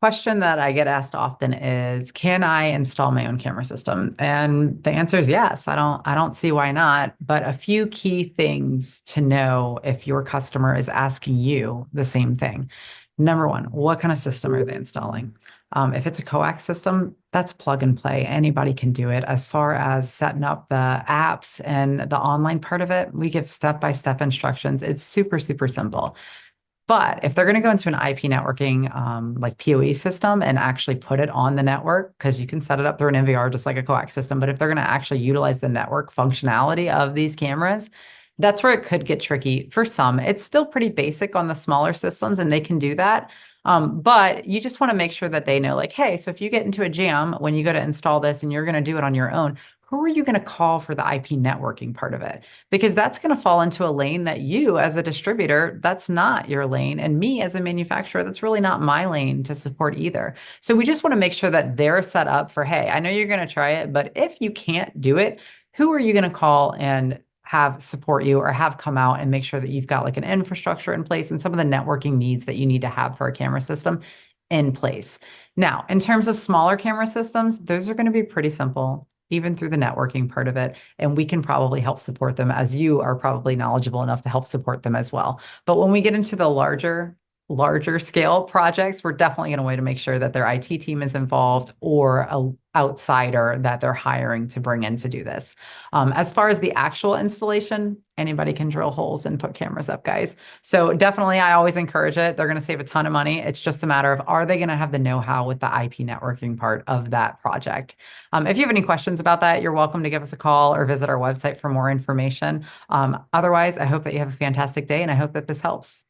Question that I get asked often is, can I install my own camera system? And the answer is yes. I don't see why not, but a few key things to know if your customer is asking you the same thing. Number one, what kind of system are they installing? If it's a coax system, that's plug and play. Anybody can do it. As far as setting up the apps and the online part of it, we give step-by-step instructions. It's super, super simple. But if they're going to go into an IP networking like PoE system and actually put it on the network, because you can set it up through an NVR just like a coax system, but if they're going to actually utilize the network functionality of these cameras, that's where it could get tricky for some. It's still pretty basic on the smaller systems and they can do that. But you just want to make sure that they know, like, hey, so if you get into a jam when you go to install this and you're going to do it on your own, who are you going to call for the IP networking part of it? Because that's going to fall into a lane that you as a distributor, that's not your lane. And me as a manufacturer, that's really not my lane to support either. So we just want to make sure that they're set up for, hey, I know you're going to try it, but if you can't do it, who are you going to call and have support you or have come out and make sure that you've got like an infrastructure in place and some of the networking needs that you need to have for a camera system in place. Now, in terms of smaller camera systems, those are going to be pretty simple, even through the networking part of it. And we can probably help support them as you are probably knowledgeable enough to help support them as well. But when we get into the larger scale projects, we're definitely going to way to make sure that their IT team is involved or a outsider that they're hiring to bring in to do this. As far as the actual installation, anybody can drill holes and put cameras up, guys. So definitely, I always encourage it. They're going to save a ton of money. It's just a matter of, are they going to have the know-how with the IP networking part of that project? If you have any questions about that, you're welcome to give us a call or visit our website for more information. Otherwise, I hope that you have a fantastic day and I hope that this helps.